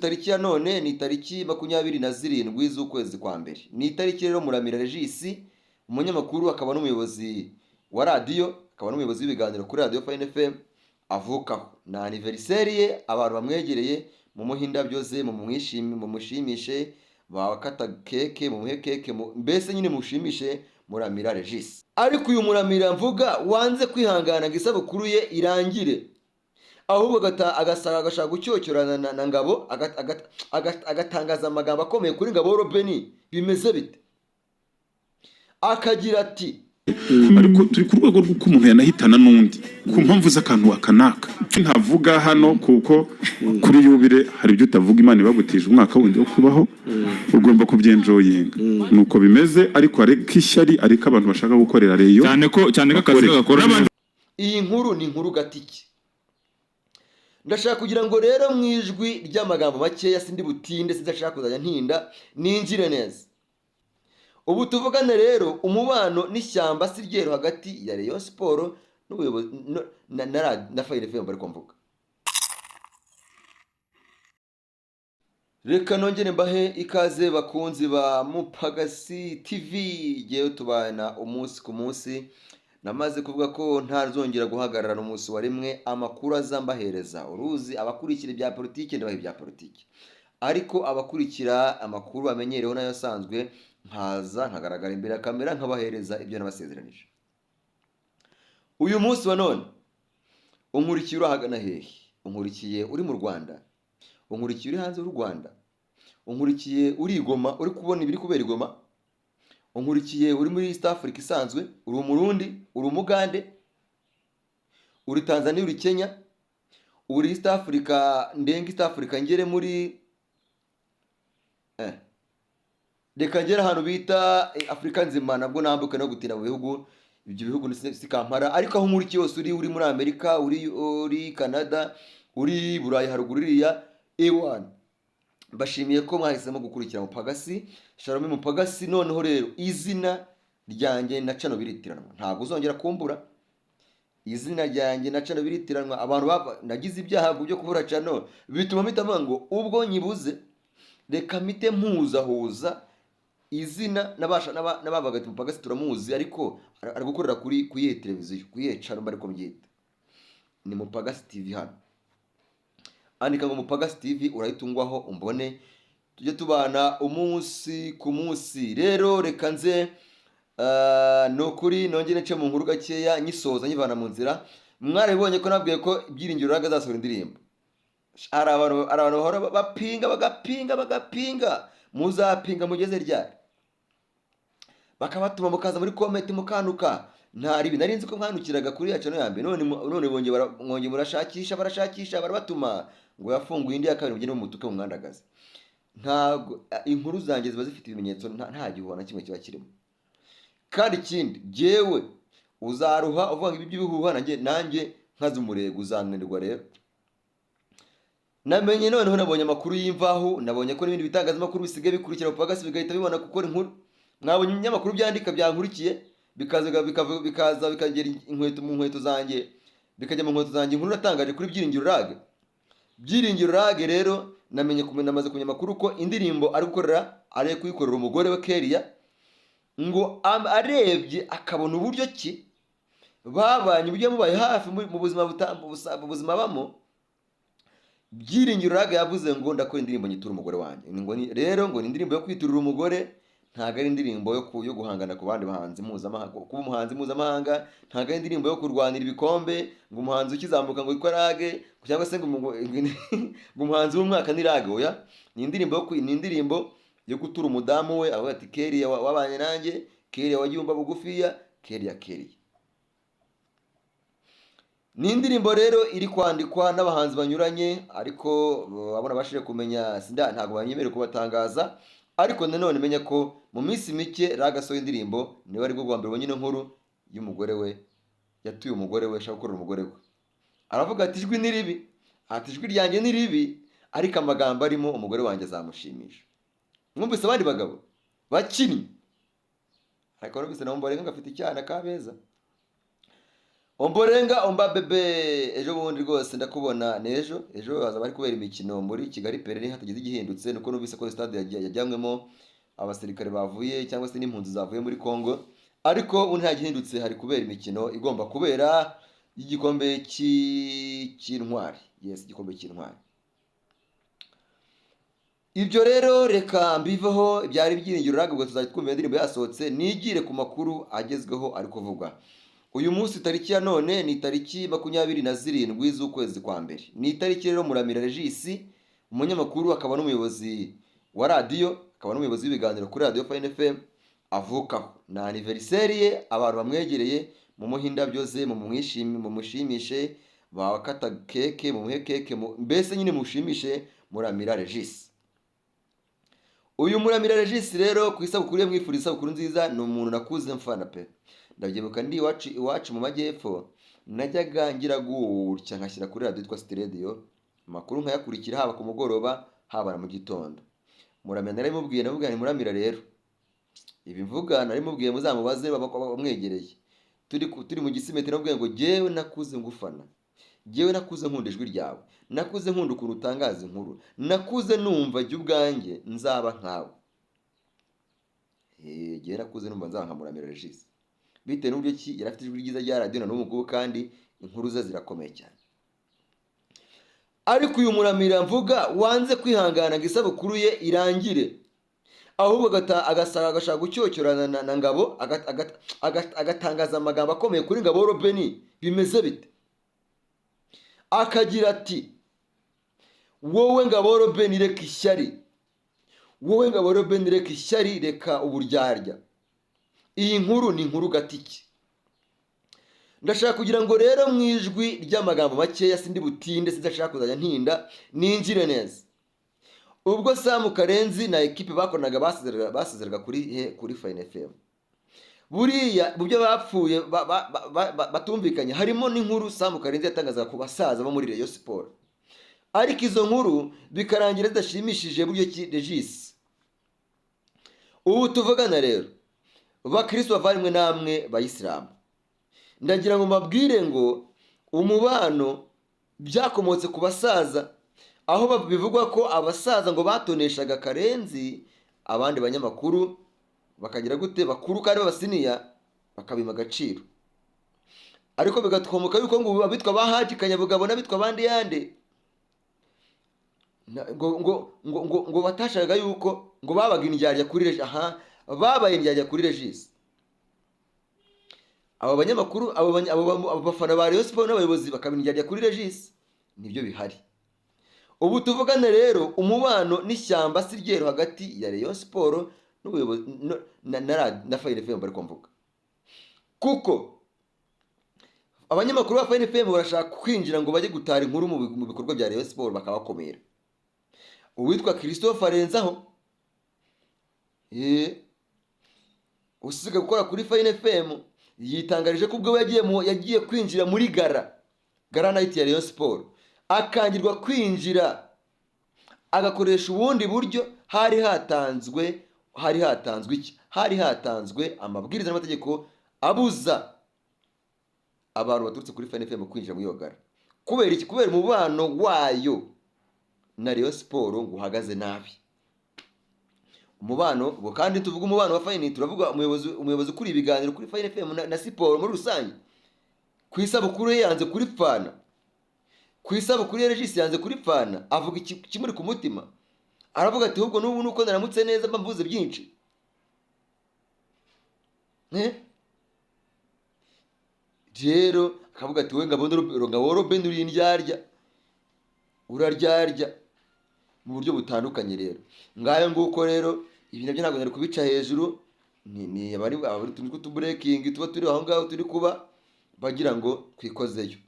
Tariki ya none ni tariki 27 z'ukwezi kwa mbere. Ni itariki rero Muramira Regis, umunyamakuru akaba n'umuyobozi wa radio, akaba n'umuyobozi w'ibiganiro kuri Radio Fine FM avukaho. Na anniversaire ye abantu bamwegereye mu muhinda byoze mu mushimishe bakata keke mu muhe keke mbese nyine mushimishe Muramira Regis. Ariko uyu Muramira mvuga wanze kwihangana ngo isabukuru ye irangire, ahubwo agashaka gucyocyorana na Ngabo agatangaza amagambo akomeye kuri Ngabo Robeni. Bimeze bite? Akagira ati ariko turi ku rwego rw'uko umuntu yanahitana n'undi ku mpamvu z'akantu akanaka. Ntavuga hano kuko kuri yubire hari ibyo utavuga, Imana ibagutije umwaka wundi wo kubaho, ugomba kubyenjoyinga. Nuko bimeze, ariko ariko ishyari, ariko abantu bashaka gukorera reyo cyane ko akazi gakora. Iyi nkuru ni inkuru gatiki. Ndashaka kugira ngo rero mu ijwi ry'amagambo makeya sindi butinde, sidashaka kuzajya ntinda ninjire neza. Ubu tuvugane rero umubano n'ishyamba siryero hagati ya Rayon Sport n'ubuyobozi na Fine FM bari kumvuga. Reka nongere mbahe ikaze bakunzi ba Mupagasi TV, giye tubana umunsi ku munsi. Namaze kuvuga ko ntazongera guhagarara n'umunsi wa rimwe amakuru azambahereza. Uruzi abakurikira ibya politike ndabahe ibya politike, ariko abakurikira amakuru amenyereho nayo asanzwe nkaza nkagaragara imbere ya kamera nkabahereza ibyo nabasezeranije. Uyu munsi wa none unkurikiye urahagana hehe? Unkurikiye uri mu Rwanda, unkurikiye uri hanze y'u Rwanda, unkurikiye uri Goma uri kubona ibiri kubera Goma, unkurikiye uri muri East Africa isanzwe, uri Umurundi, uri Umugande, uri Tanzania, uri Kenya, uri East Africa, ndenga East Africa ngere muri reka ngera ahantu bita Afrika nzima, nabwo nambuka no gutina mu bihugu, ibyo bihugu si Kampala. Ariko aho nkurikiye hose uri muri Amerika, uri Canada, uri Burayi haruguru iriya A1, bashimiye ko mwahisemo gukurikira Mupagasi. Shalom Mupagasi. Noneho rero izina ryanjye na Cano biritiranwa, ntabwo uzongera kumbura. Izina ryanjye na Cano biritiranwa. Abantu nagize ibyaha byo kubura Cano bituma mpita ngo ubwo nyibuze reka mite mpuzahuza izina n'abavuga ati Mupagasi turamuzi, ariko ari gukorera kuri ye televiziyo, kuri ye Cano bari kumbyita ni Mupagasi TV. hano andika ngo Mupagasi TV urahitungwaho umbone, tujye tubana umunsi ku munsi. Rero reka nze no kuri nongere nce mu nkuru gakeya nyisoza nyivana mu nzira. Mwarabibonye ko nabwiye ko Byiringiro Raga azasohora indirimbo. Ari abantu bahora bagapinga muzapinga mugeze ryari? Bakabatuma mukaza muri comment mukanuka. Ntari ibi nari nzi ko mwanukiraga kuri ya Cano yambe, none mwonge barashakisha barabatuma ngo yafunguye indi ya kabiri mugende mu mutuke mu mwandagaze. Ntago inkuru zanjye ziba zifite ibimenyetso, nta gihuha na kimwe kiba kirimo. Kandi ikindi jewe uzaruha uvuga ibi by'ibihuha nanjye nkaza umurego uzananirwa. Rero namenye noneho nabonye amakuru y'imvaho, nabonye ko n'ibindi bitangazamakuru bisigaye bikurikira Mupagasi bigahita bibona gukora inkuru. Mwabonye ibinyamakuru byandika byankurikiye bikaza bikagera inkweto mu nkweto zanjye, bikajya mu nkweto zanjye inkuru natangaje kuri Byiringiro Rage. Rero namaze kumenya amakuru ko indirimbo ari kuyikorera umugore we Keria, ngo arebye akabona uburyo ki babanye, uburyo mubaye hafi mu buzima bamo. Byiringiro Rage yavuze ngo ndakora indirimbo nyitura umugore wanjye. Rero ngo ni indirimbo yo kwiturira umugore, ntago ari indirimbo yo guhangana ku bandi bahanzi mpuzamahanga. Kuba umuhanzi mpuzamahanga ntago ari indirimbo yo kurwanira ibikombe, ngo umuhanzi ukizamuka ngo yitwa Rage, cyangwa se ngo umuhanzi w'umwaka ni Rage. Oya, ni indirimbo yo gutura umudamu we, avuga ati Keria wabanye nanjye, Keria wagiyumba bugufiya, Keria. Ni indirimbo rero iri kwandikwa n'abahanzi banyuranye, ariko abona bashije kumenya ntago banyemerera kubatangaza. Ariko nanone menya ko mu minsi mike Rage asohoye indirimbo, niwe ari bwo bwa mbere bonyine nkuru y'umugore we, yatuye umugore we, ashaka gukorera umugore we. Aravuga ati ijwi ni ribi, ati ijwi ryanjye ni ribi, ariko amagambo arimo umugore wanjye azamushimisha. Mwumvise abandi bagabo bakini, ariko numvise na Mumbarenga ngafite icyana kabeza. Omborenga omba bebe ejo bundi rwose ndakubona ejo haza bari kubera imikino muri Kigali Perere hatagize igihindutse nuko numvise ko stade yajyamwemo abasirikare bavuye cyangwa se n'impunzi zavuye muri Kongo, ariko ubu nta gihindutse, hari kubera imikino igomba kubera y'igikombe cy'intwari. Yes, igikombe cy'intwari. Ibyo rero reka mbiveho, ibyari byiringiro ragabwe tuzajya twumva indirimbo yasohotse, nigire ku makuru agezweho ari kuvugwa. Uyu munsi tariki ya none ni tariki 27 z'ukwezi kwa mbere. Ni tariki rero Muramira Regis, umunyamakuru akaba n'umuyobozi wa radio, akaba n'umuyobozi w'ibiganiro kuri Radio Fine FM avukaho. Na anniversaire ye abantu bamwegereye mu muhinda byoze mu mushimishe bakata keke mu muhe keke mbese nyine mushimishe Muramira Regis. Uyu Muramira Regis rero ku isabukuru ye mwifuriza isabukuru nziza, ni umuntu nakuze mfana pe. Ndabyibuka ndi iwacu mu majyepfo, najyaga ngira gutya nkashyira kuri radio yitwa City Radio, amakuru nkayakurikira haba ku mugoroba haba na mu gitondo. Muramira narimubwiye ni Muramira rero, ibi mvuga narimubwiye muzamubaze bamwegereye, turi mu Gisimenti nabwiye ngo jewe nakuze ngufana, jewe nakuze nkunda ijwi ryawe, nakuze nkunda ukuntu utangaza inkuru, nakuze numva jye ubwanjye nzaba nkawe. Jewe nakuze numva nzaba nka Muramira Regis, bitewe n'uburyo ki yarafite ijwi ryiza rya radio na n'umugo kandi inkuru ze zirakomeye cyane. Ariko uyu Muramira mvuga wanze kwihangana ngo isabukuru ye irangire, ahubwo agashaka gucyocyorana na Ngabo, agatangaza amagambo akomeye kuri Ngabo Robeni. Bimeze bite? Akagira ati, wowe Ngabo Robeni reka ishyari, wowe Ngabo Robeni reka ishyari, reka uburyarya, iyi nkuru ni inkuru gatiki. Ndashaka kugira ngo rero mu ijwi ry'amagambo makeya, sindi butinde, sinzashaka kuzajya ntinda, ninjire neza. Ubwo Sam Karenzi na ekipe bakonaga basezeraga kuri Fine FM, buriya mu byo bapfuye batumvikanye harimo n'inkuru Sam Karenzi yatangazaga ku basaza bo muri Rayon Sport, ariko izo nkuru bikarangira zidashimishije buryo ki Regis. Ubu tuvugana rero bakristo bavanywe namwe bayisilamu, ndagira ngo mbabwire ngo umubano byakomotse ku basaza, aho bivugwa ko abasaza ngo batoneshaga Karenzi, abandi banyamakuru bakagira gute bakuru kandi babasiniya bakabima agaciro, ariko bigatwomoka yuko ngo abitwa bahaji Kanyabugabo n'abitwa abandi yande ngo batashakaga yuko ngo babaga indyarya kuri Regis. Babaye indyarya kuri Regis. Abo banyamakuru abo bafana ba Rayon Sport n'abayobozi bakabindyarya kuri Regis, nibyo bihari. Ubu tuvugane rero umubano n'ishyamba siryero hagati ya Rayon Sport n'ubuyobozi na Fine FM bari kumvuga, kuko abanyamakuru ba Fine FM barashaka kwinjira ngo bajye gutara inkuru mu bikorwa bya Rayon Sport bakabakomera. Uwitwa Christophe Arenzaho usiga gukora kuri Fine FM yitangarije ko ubwo yagiye kwinjira muri gara night ya Rayon Sport, akangirwa kwinjira agakoresha ubundi buryo. Hari hatanzwe amabwiriza n'amategeko abuza abantu baturutse kuri Fine FM kwinjira muri iyo gara. Kubera iki? Kubera umubano wayo na Rayon Sport ngo uhagaze nabi. Umubano ubwo kandi tuvuga umubano wa Fine, turavuga umuyobozi kuri ibiganiro kuri Fine FM na siporo muri rusange. Ku isabukuru ye yanze kuri fana, ku isabukuru ya Regis yanze kuri fana, avuga kimuri ku mutima, aravuga ati ahubwo n'ubu nuko naramutse neza mbavuze byinshi. Rero akavuga ati we Ngabo Robeni uri indyarya, uraryarya mu buryo butandukanye. Rero ngayo nguko rero ibi nabyo ntabwo nari kubica hejuru, ni abari turi kutuburekingi tuba turi aho ngaho turi kuba bagira ngo twikozeyo.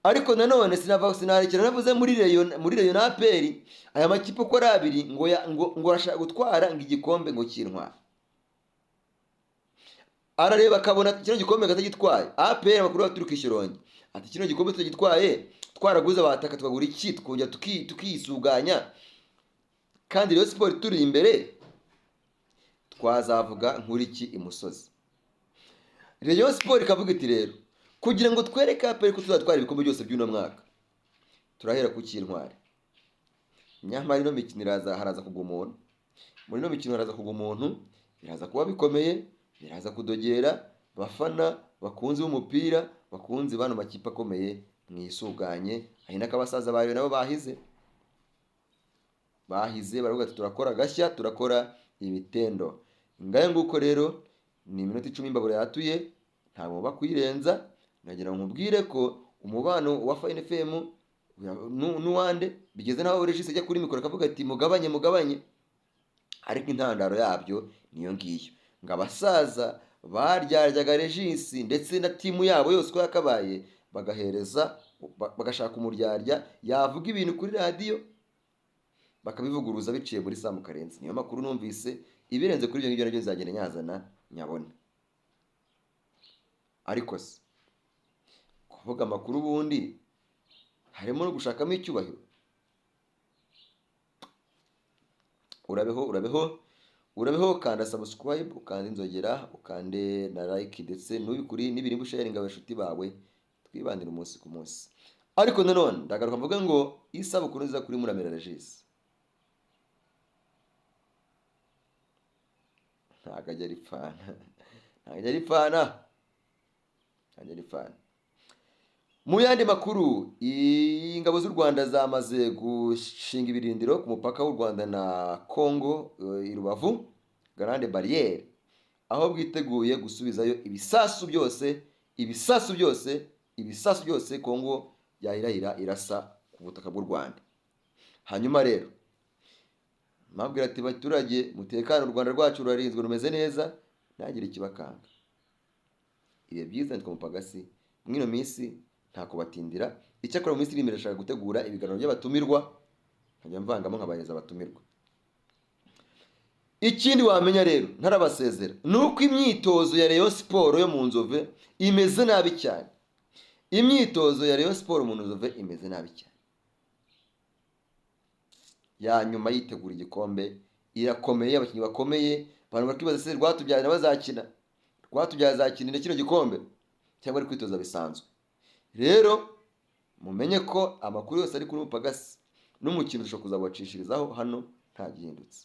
Ariko nanone sinarekera navuze muri Rayon na APR, aya makipe uko ari abiri ngo arashaka gutwara ngo igikombe ngo cy'intwari. Arareba akabona kino gikombe gatagitwaye, APR amakuru baturuka Ishyorongi ati kino gikombe tutagitwaye twaraguze abataka tukagura iki tukongera tukisuganya, kandi Rayon Sport turi imbere twazavuga nkuri iki imusozi. Rayon Sport ikavuga iti rero kugira ngo twereke APR ko tuzatwara ibikombe byose by'uno mwaka. Turahera ku cy'intwari. Nyamara ino mikino haraza kugwa umuntu. Muri ino mikino haraza kugwa umuntu, biraza kuba bikomeye, biraza kudogera bafana bakunzi b'umupira, bakunzi bano makipe akomeye mwisuganye. Ari n'akabasaza bayo nabo bahize baravuga ati turakora gashya, turakora ibitendo. Ngaye nguko rero ni iminota 10 imbabura yatuye, ntabwo bakwirenza. Nagira ngo nkubwire ko umubano wa Fine FM n'uwande bigeze naho Regis ajya kuri mikoro akavuga ati mugabanye, ariko intandaro yabyo niyo ngiyo. Ngo abasaza baryaryaga Regis ndetse na timu yabo yose ko yakabaye bagashaka umuryarya yavuga ibintu kuri radio bakabivuguruza biciye muri Sam Karenzi. Niyo makuru numvise, ibirenze kuri ibyo ngibyo nabyo nzagenda nyazana nyabona. Ariko se kuvuga amakuru ubundi harimo no gushakamo icyubahiro. Urabeho kanda subscribe, ukanda inzogera, ukande na like ndetse n'ubikuri n'ibirimbo sharing abashuti bawe, twibandira umunsi ku munsi. Ariko nanone ndagaruka mvuga ngo isabukuru nziza kuri Muramira Regis. Ntakajya arifana. Mu yandi makuru, ingabo z'u Rwanda zamaze gushinga ibirindiro ku mupaka w'u Rwanda na Congo i Rubavu Grande Barriere, aho bwiteguye gusubizayo ibisasu byose Congo yahirahira irasa ku butaka bw'u Rwanda. Hanyuma rero mabwira ati baturage mutekano, u Rwanda rwacu rurarinzwe rumeze neza, ntagire ikibakanga. Ibihe byiza nitwa Mupagasi, mwino minsi nta kubatindira. Icyakora mu minsi iri imbere ndashaka gutegura ibiganiro by'abatumirwa, nkajya mvangamo nkabahereza abatumirwa. Ikindi wamenya rero ntarabasezera nuko imyitozo ya Rayon Sport yo mu Nzove imeze nabi cyane. Ya nyuma yitegura igikombe irakomeye, abakinnyi bakomeye, abantu bakibaza se Rwatubyaye bazakina, azakina kino gikombe cyangwa ari kwitoza bisanzwe. Rero mumenye ko amakuru yose ari kuri Mupagasi n'umukino ushobora kuzabacishirizaho hano nta gihindutse.